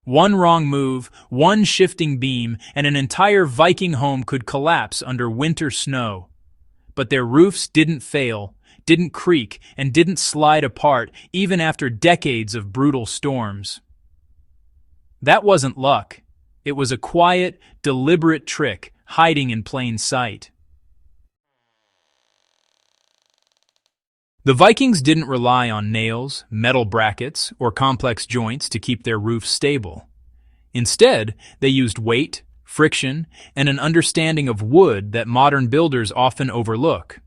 One wrong move, one shifting beam, and an entire Viking home could collapse under winter snow. But their roofs didn't fail, didn't creak, and didn't slide apart even after decades of brutal storms. That wasn't luck. It was a quiet, deliberate trick hiding in plain sight. The Vikings didn't rely on nails, metal brackets, or complex joints to keep their roofs stable. Instead, they used weight, friction, and an understanding of wood that modern builders often overlook.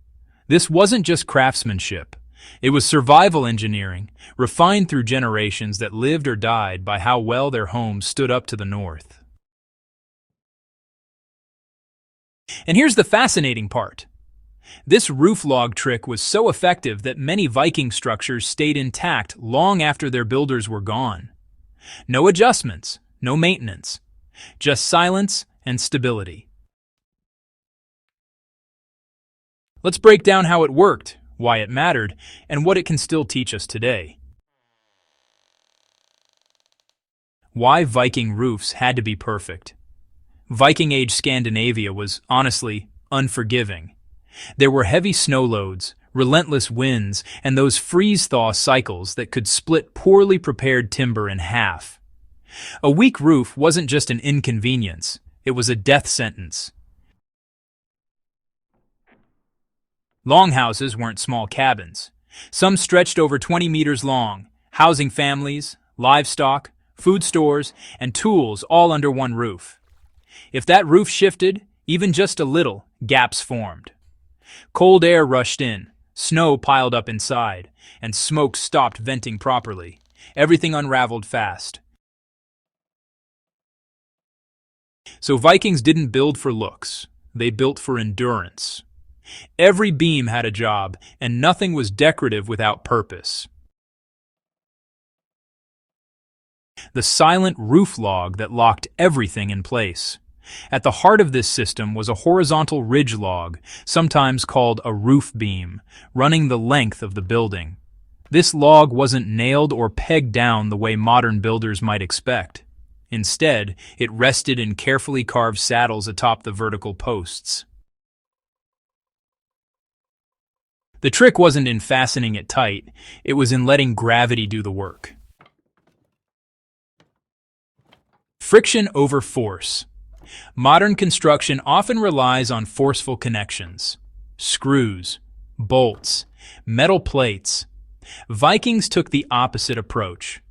This wasn't just craftsmanship. It was survival engineering, refined through generations that lived or died by how well their homes stood up to the north. And here's the fascinating part. This roof log trick was so effective that many Viking structures stayed intact long after their builders were gone. No adjustments, no maintenance, just silence and stability. Let's break down how it worked, why it mattered, and what it can still teach us today. Why Viking roofs had to be perfect. Viking-age Scandinavia was, honestly, unforgiving. There were heavy snow loads, relentless winds, and those freeze-thaw cycles that could split poorly prepared timber in half. A weak roof wasn't just an inconvenience, it was a death sentence. Longhouses weren't small cabins. Some stretched over 20 meters long, housing families, livestock, food stores, and tools all under one roof. If that roof shifted, even just a little, gaps formed. Cold air rushed in, snow piled up inside, and smoke stopped venting properly. Everything unraveled fast. So Vikings didn't build for looks, they built for endurance. Every beam had a job, and nothing was decorative without purpose. The silent roof log that locked everything in place. At the heart of this system was a horizontal ridge log, sometimes called a roof beam, running the length of the building. This log wasn't nailed or pegged down the way modern builders might expect. Instead, it rested in carefully carved saddles atop the vertical posts. The trick wasn't in fastening it tight, it was in letting gravity do the work. Friction over force. Modern construction often relies on forceful connections. Screws, bolts, metal plates. Vikings took the opposite approach.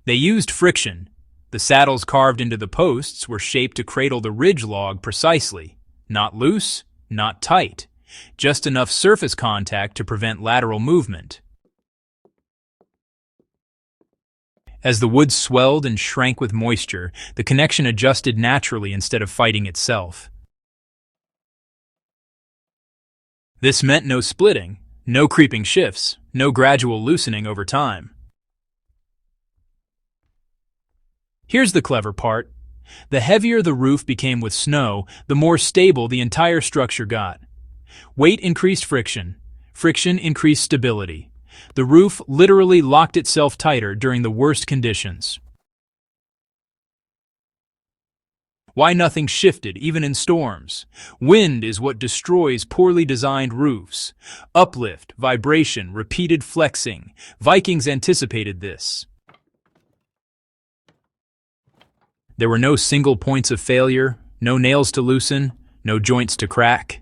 They used friction. The saddles carved into the posts were shaped to cradle the ridge log precisely. Not loose, not tight. Just enough surface contact to prevent lateral movement. As the wood swelled and shrank with moisture, the connection adjusted naturally instead of fighting itself. This meant no splitting, no creeping shifts, no gradual loosening over time. Here's the clever part. The heavier the roof became with snow, the more stable the entire structure got. Weight increased friction. Friction increased stability. The roof literally locked itself tighter during the worst conditions. Why nothing shifted, even in storms? Wind is what destroys poorly designed roofs. Uplift, vibration, repeated flexing. Vikings anticipated this. There were no single points of failure, no nails to loosen, no joints to crack.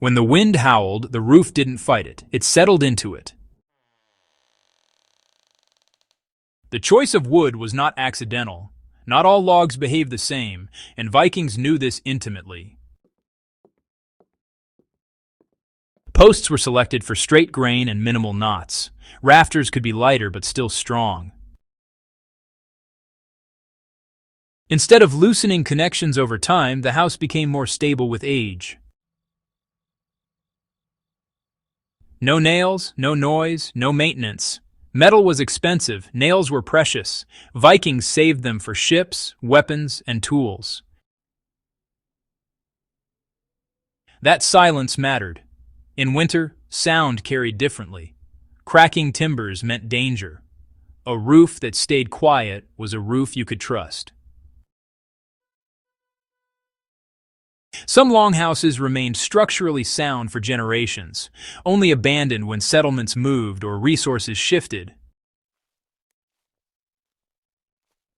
When the wind howled, the roof didn't fight it. It settled into it. The choice of wood was not accidental. Not all logs behaved the same, and Vikings knew this intimately. Posts were selected for straight grain and minimal knots. Rafters could be lighter but still strong. Instead of loosening connections over time, the house became more stable with age. No nails, no noise, no maintenance. Metal was expensive, nails were precious. Vikings saved them for ships, weapons, and tools. That silence mattered. In winter, sound carried differently. Cracking timbers meant danger. A roof that stayed quiet was a roof you could trust. Some longhouses remained structurally sound for generations, only abandoned when settlements moved or resources shifted.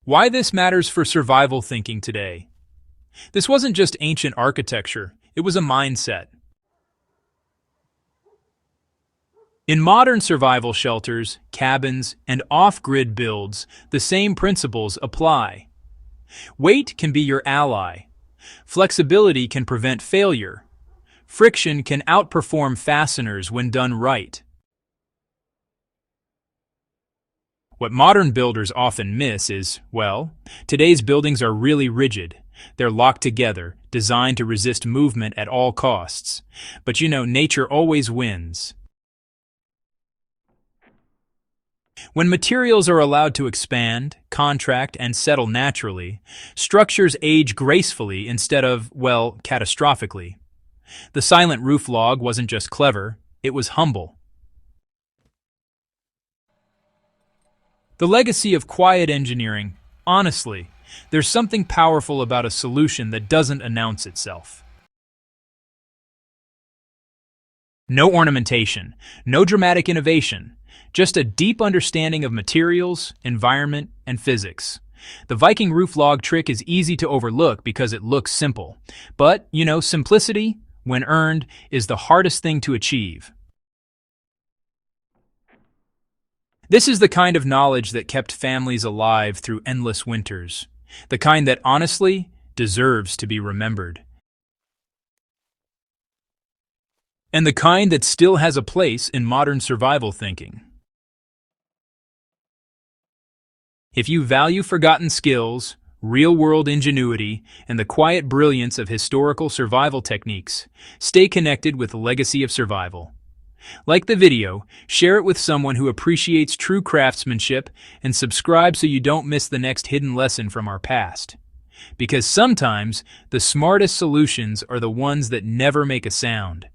Why this matters for survival thinking today? This wasn't just ancient architecture, it was a mindset. In modern survival shelters, cabins, and off-grid builds, the same principles apply. Weight can be your ally. Flexibility can prevent failure. Friction can outperform fasteners when done right. What modern builders often miss is, well, today's buildings are really rigid. They're locked together, designed to resist movement at all costs. But nature always wins. When materials are allowed to expand, contract, and settle naturally, structures age gracefully instead of, well, catastrophically. The silent roof log wasn't just clever, it was humble. The legacy of quiet engineering, honestly, there's something powerful about a solution that doesn't announce itself. No ornamentation, no dramatic innovation, just a deep understanding of materials, environment, and physics. The Viking roof log trick is easy to overlook because it looks simple. But, simplicity, when earned, is the hardest thing to achieve. This is the kind of knowledge that kept families alive through endless winters. The kind that, honestly, deserves to be remembered. And the kind that still has a place in modern survival thinking. If you value forgotten skills, real-world ingenuity, and the quiet brilliance of historical survival techniques, stay connected with the legacy of survival. Like the video, share it with someone who appreciates true craftsmanship, and subscribe so you don't miss the next hidden lesson from our past. Because sometimes, the smartest solutions are the ones that never make a sound.